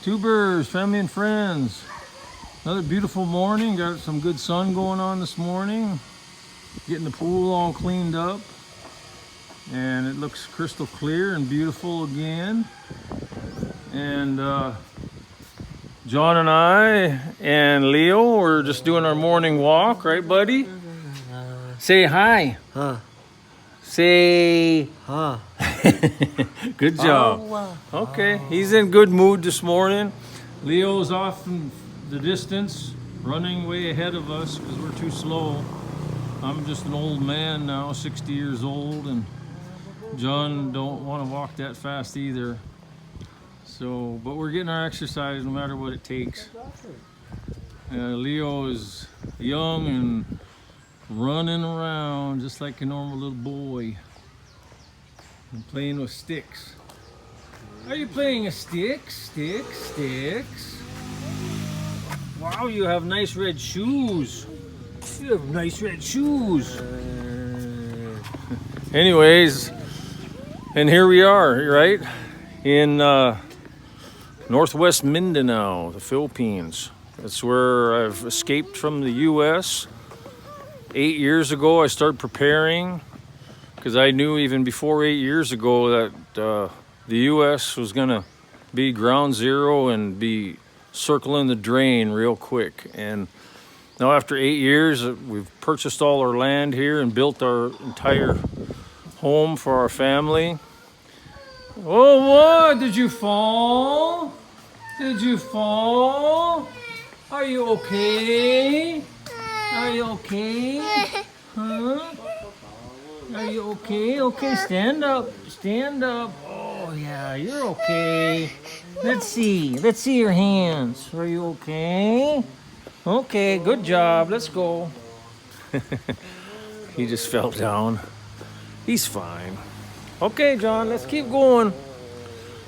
Tubers, family and friends. Another beautiful morning. Got some good sun going on this morning. Getting the pool all cleaned up. And it looks crystal clear and beautiful again. And John and I and Leo were just doing our morning walk, right, buddy? Say hi. Huh. Say Huh. good job. Okay, he's in good mood this morning. Leo's off in the distance, running way ahead of us because we're too slow. I'm just an old man now, 60 years old, and John don't want to walk that fast either. So, but we're getting our exercise no matter what it takes. Leo is young and running around just like a normal little boy and playing with sticks. Are you playing a stick? Sticks. Wow, you have nice red shoes. You have nice red shoes. Anyways, and here we are, right? In Northwest Mindanao, the Philippines. That's where I've escaped from the U.S. 8 years ago, I started preparing because I knew even before 8 years ago that the U.S. was going to be ground zero and be circling the drain real quick. And now after 8 years, we've purchased all our land here and built our entire home for our family. Oh, what? Did you fall? Did you fall? Are you okay? Are you okay? Huh? Are you okay? Okay, stand up. Stand up. Oh, yeah, you're okay. Let's see. Let's see your hands. Are you okay? Okay, good job. Let's go. He just fell down. He's fine. Okay, John, let's keep going.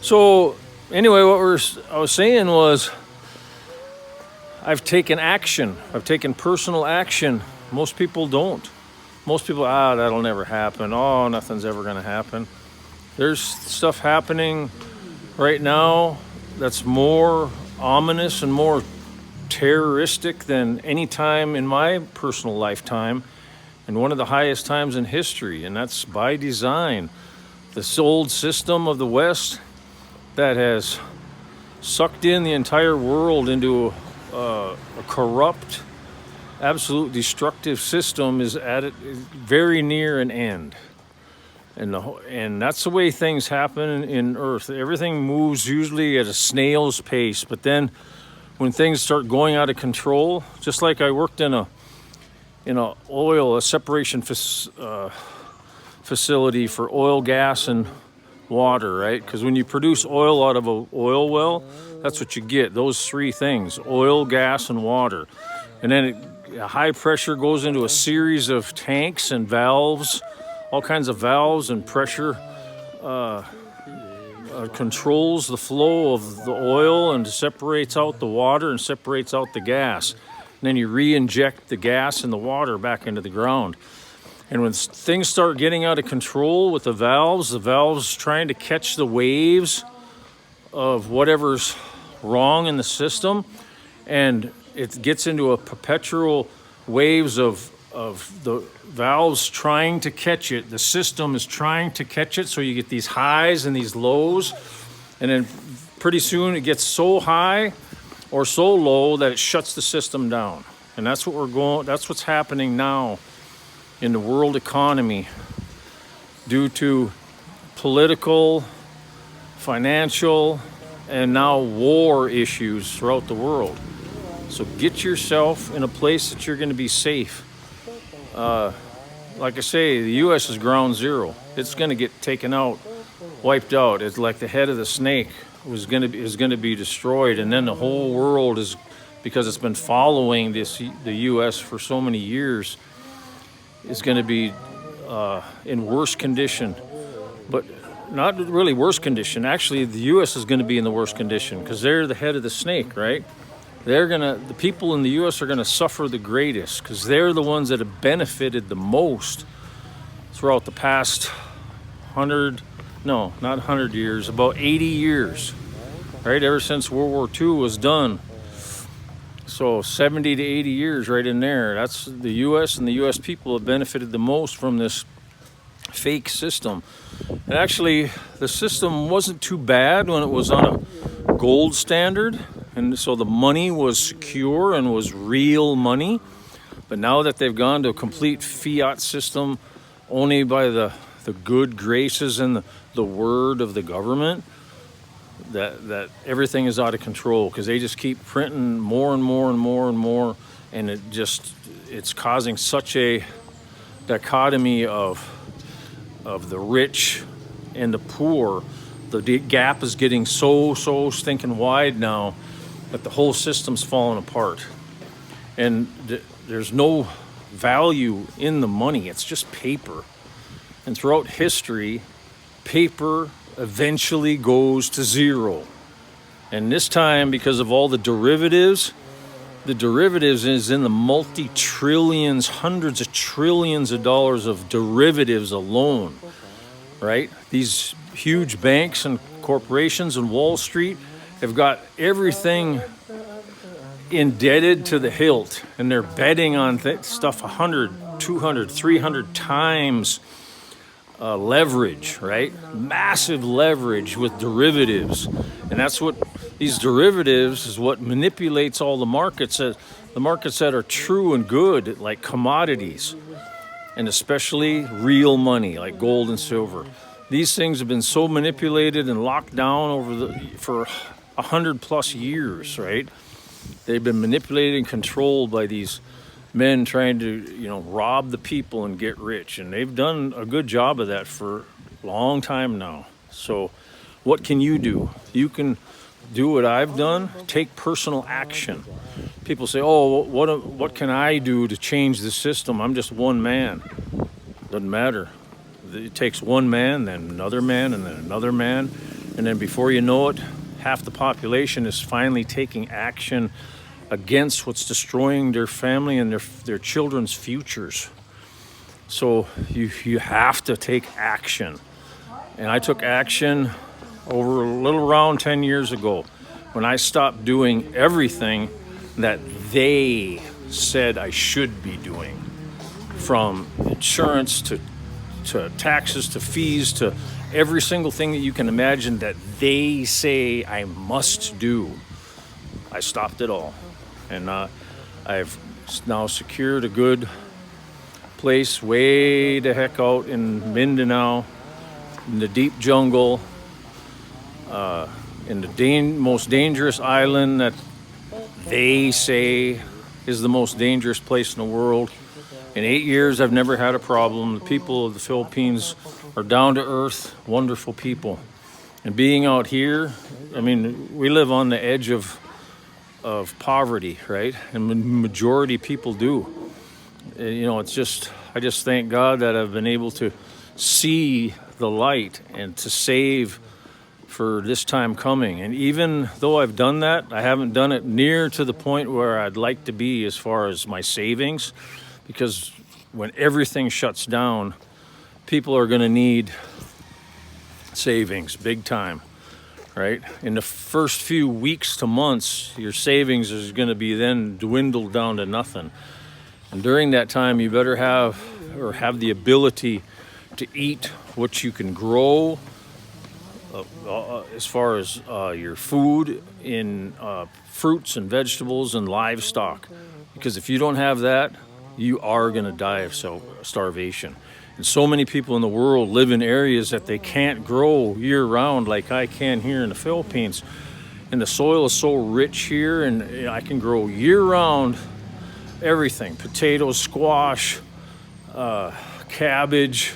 So, anyway, I was saying was I've taken action. I've taken personal action. Most people don't. Most people, that'll never happen. Oh, nothing's ever going to happen. There's stuff happening right now that's more ominous and more terroristic than any time in my personal lifetime, and one of the highest times in history, and that's by design. This old system of the West that has sucked in the entire world into a corrupt, absolute destructive system is very near an end. And that's the way things happen in Earth. Everything moves usually at a snail's pace, but then when things start going out of control, just like I worked in a separation facility for oil, gas, and water, right? Because when you produce oil out of an oil well, that's what you get, those three things: oil, gas, and water. And then high pressure goes into a series of tanks and valves, all kinds of valves, and pressure controls the flow of the oil and separates out the water and separates out the gas. And then you re-inject the gas and the water back into the ground. And when things start getting out of control with the valves trying to catch the waves of whatever's wrong in the system, and it gets into a perpetual waves of the valves trying to catch it. The system is trying to catch it, so you get these highs and these lows, and then pretty soon it gets so high or so low that it shuts the system down. And that's what's happening now in the world economy due to political, financial, and now war issues throughout the world. So get yourself in a place that you're going to be safe. Like I say, the U.S. is ground zero. It's going to get taken out, wiped out. It's like the head of the snake is going to be destroyed, and then the whole world is, because it's been following the U.S. for so many years, is going to be in worse condition. But not really worse condition. Actually, the U.S. is going to be in the worst condition because they're the head of the snake, right? The people in the U.S. are going to suffer the greatest because they're the ones that have benefited the most throughout the past 100 years, about 80 years. right? Ever since World War II was done. So 70 to 80 years right in there. That's the U.S. and the U.S. people have benefited the most from this fake system. And actually, the system wasn't too bad when it was on a gold standard. And so the money was secure and was real money. But now that they've gone to a complete fiat system, only by the good graces and the word of the government, that everything is out of control because they just keep printing more and more and more and more, and it's causing such a dichotomy of the rich and the poor. The gap is getting so stinking wide now that the whole system's falling apart, and there's no value in the money. It's just paper, and throughout history, paper eventually goes to zero. And this time, because of all the derivatives is in the multi-trillions, hundreds of trillions of dollars of derivatives alone, right? These huge banks and corporations and Wall Street have got everything indebted to the hilt, and they're betting on stuff 100, 200, 300 times leverage, right? Massive leverage with derivatives. And that's what these derivatives is what manipulates all the markets that are true and good, like commodities, and especially real money like gold and silver. These things have been so manipulated and locked down for 100+ years, right? They've been manipulated and controlled by these men trying to, rob the people and get rich. And they've done a good job of that for a long time now. So what can you do? You can do what I've done, take personal action. People say, oh, what can I do to change the system? I'm just one man. Doesn't matter. It takes one man, then another man, and then another man. And then before you know it, half the population is finally taking action against what's destroying their family and their children's futures. So you have to take action. And I took action over a little around 10 years ago when I stopped doing everything that they said I should be doing, from insurance to taxes to fees to every single thing that you can imagine that they say I must do. I stopped it all. And I've now secured a good place way the heck out in Mindanao, in the deep jungle, in the most dangerous island that they say is the most dangerous place in the world. In 8 years, I've never had a problem. The people of the Philippines are down to earth, wonderful people. And being out here, we live on the edge of poverty, right? And the majority people do. I just thank God that I've been able to see the light and to save for this time coming. And even though I've done that, I haven't done it near to the point where I'd like to be as far as my savings, because when everything shuts down, people are going to need savings big time. Right? In the first few weeks to months, your savings is going to be then dwindled down to nothing. And during that time, you better have the ability to eat what you can grow as far as your food in fruits and vegetables and livestock. Because if you don't have that, you are going to die of starvation. And so many people in the world live in areas that they can't grow year-round like I can here in the Philippines. And the soil is so rich here, and I can grow year-round everything. Potatoes, squash, cabbage,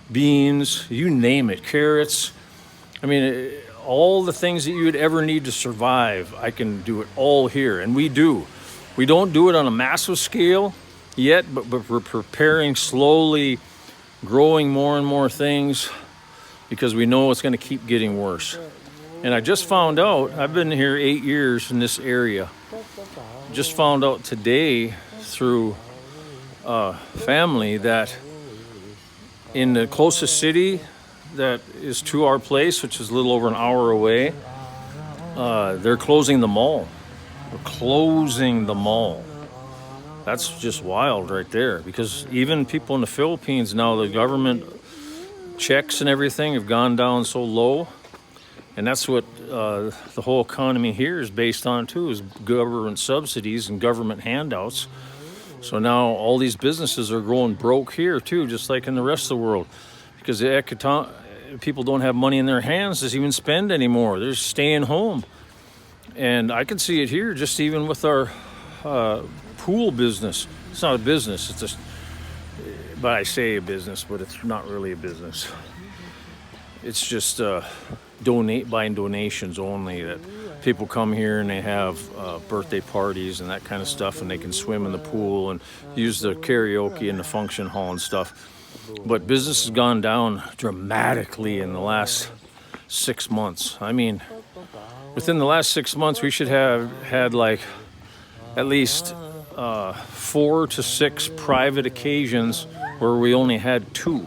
beans, you name it, carrots. All the things that you would ever need to survive, I can do it all here. And we do. We don't do it on a massive scale yet, but we're preparing slowly, growing more and more things, because we know it's going to keep getting worse. And I just found out, I've been here 8 years in this area. Just found out today through family that in the closest city that is to our place, which is a little over an hour away, they're closing the mall. They're closing the mall. That's just wild right there, because even people in the Philippines now, the government checks and everything have gone down so low. And that's what the whole economy here is based on too, is government subsidies and government handouts. So now all these businesses are going broke here too, just like in the rest of the world, because people don't have money in their hands to even spend anymore. They're staying home. And I can see it here just even with our pool business. It's not a business, it's just, but I say a business, but it's not really a business. It's just buying donations only, that people come here and they have birthday parties and that kind of stuff, and they can swim in the pool and use the karaoke and the function hall and stuff. But business has gone down dramatically in the last 6 months. I mean, within the last 6 months, we should have had like at least 4 to 6 private occasions where we only had 2.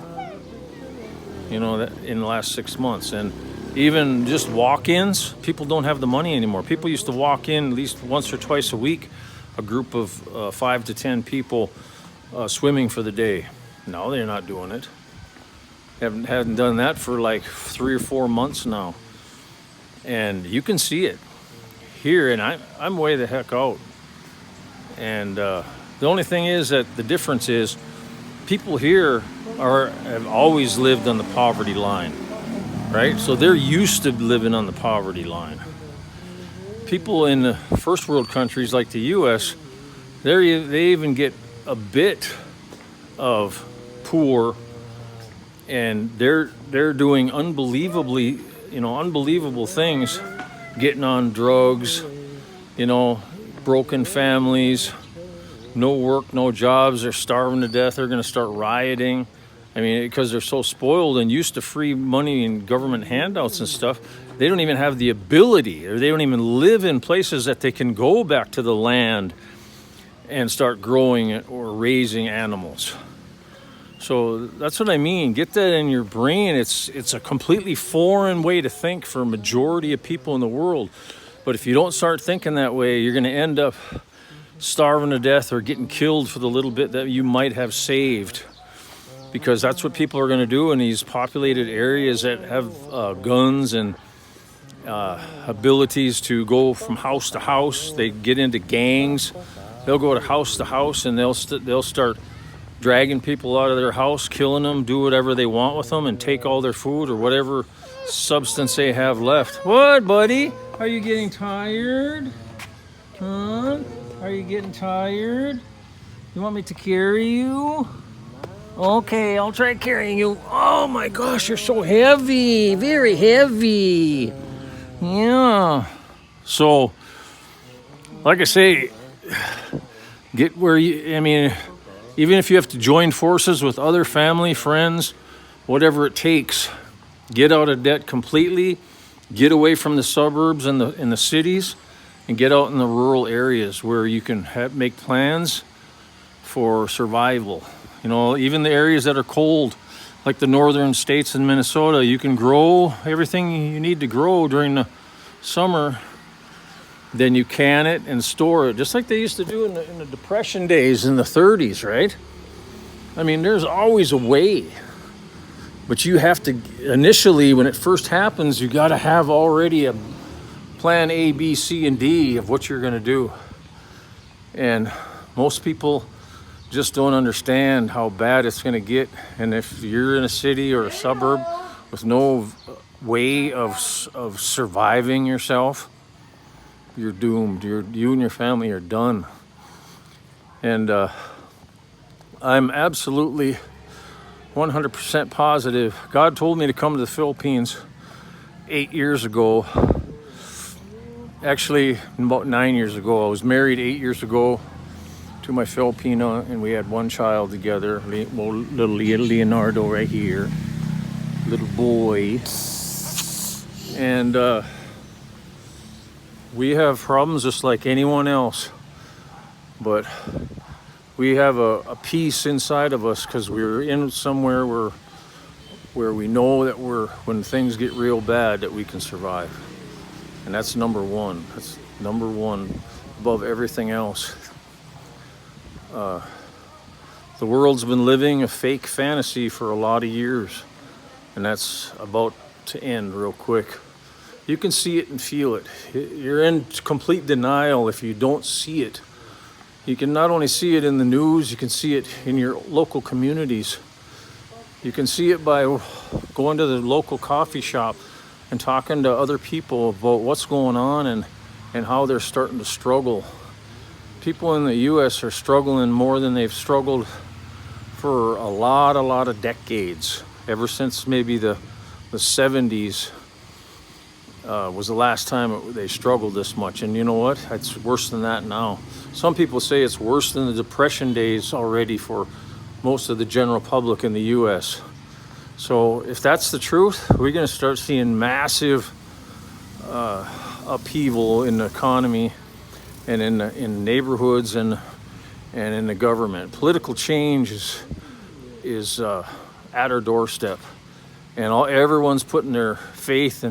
You know, that in the last 6 months. And even just walk-ins, people don't have the money anymore. People used to walk in at least once or twice a week, a group of 5 to 10 people swimming for the day. No, they're not doing it. Haven't done that for like 3 or 4 months now. And you can see it here, and I'm way the heck out. And the only thing is that the difference is people here have always lived on the poverty line, right? So they're used to living on the poverty line. People in the first world countries like the U.S., they even get a bit of poor, and they're doing unbelievable things, getting on drugs, broken families, no work, no jobs, they're starving to death, they're going to start rioting. I mean, because they're so spoiled and used to free money and government handouts and stuff, they don't even have the ability, or they don't even live in places that they can go back to the land and start growing or raising animals. So that's what I mean. Get that in your brain. It's a completely foreign way to think for a majority of people in the world. But if you don't start thinking that way, you're going to end up starving to death or getting killed for the little bit that you might have saved. Because that's what people are going to do in these populated areas that have guns and abilities to go from house to house. They get into gangs. They'll go to house and they'll start dragging people out of their house, killing them, do whatever they want with them, and take all their food or whatever substance they have left. What, buddy? Are you getting tired? Huh? Are you getting tired? You want me to carry you? Okay, I'll try carrying you. Oh my gosh, you're so heavy. Very heavy. Yeah. So, like I say, get where even if you have to join forces with other family, friends, whatever it takes, get out of debt completely, get away from the suburbs and the cities, and get out in the rural areas where you can make plans for survival. Even the areas that are cold, like the northern states in Minnesota, you can grow everything you need to grow during the summer. Then you can it and store it, just like they used to do in the Depression days in the 30s, right? I mean, there's always a way. But you have to, initially, when it first happens, you got to have already a plan A, B, C, and D of what you're going to do. And most people just don't understand how bad it's going to get. And if you're in a city or a suburb with no way of surviving yourself, you're doomed. You and your family are done. And I'm absolutely 100% positive. God told me to come to the Philippines 8 years ago. Actually, about 9 years ago. I was married 8 years ago to my Filipina, and we had one child together, little Leonardo right here, little boy. And we have problems just like anyone else, but we have a peace inside of us because we're in somewhere where we know that when things get real bad, that we can survive. And that's number one. That's number one above everything else. The world's been living a fake fantasy for a lot of years, and that's about to end real quick. You can see it and feel it. You're in complete denial if you don't see it. You can not only see it in the news, you can see it in your local communities. You can see it by going to the local coffee shop and talking to other people about what's going on and how they're starting to struggle. People in the US are struggling more than they've struggled for a lot of decades. Ever since maybe the 70s was the last time they struggled this much. And you know what? It's worse than that now. Some people say it's worse than the Depression days already for most of the general public in the US. So if that's the truth, we're going to start seeing massive upheaval in the economy and in neighborhoods and in the government. Political change is at our doorstep, and everyone's putting their faith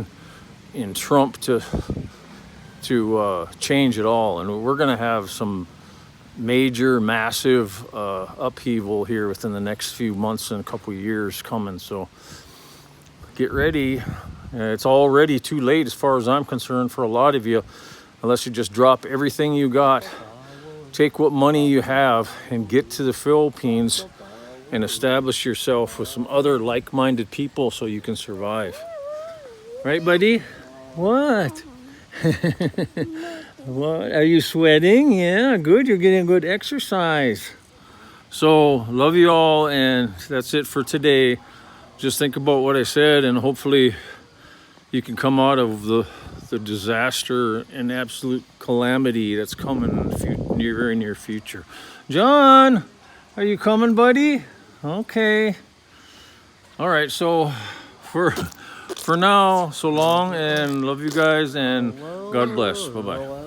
in Trump to change it all. And we're going to have some major, massive upheaval here within the next few months and a couple of years coming. So get ready. It's already too late as far as I'm concerned for a lot of you, unless you just drop everything you got, take what money you have, and get to the Philippines and establish yourself with some other like-minded people so you can survive. Right, buddy? What? What? Are you sweating? Yeah, good. You're getting good exercise. So, love you all, and that's it for today. Just think about what I said, and hopefully you can come out of the disaster and absolute calamity that's coming in the very near future. John, are you coming, buddy? Okay. All right, so for now, so long, and love you guys, and God bless. Bye-bye.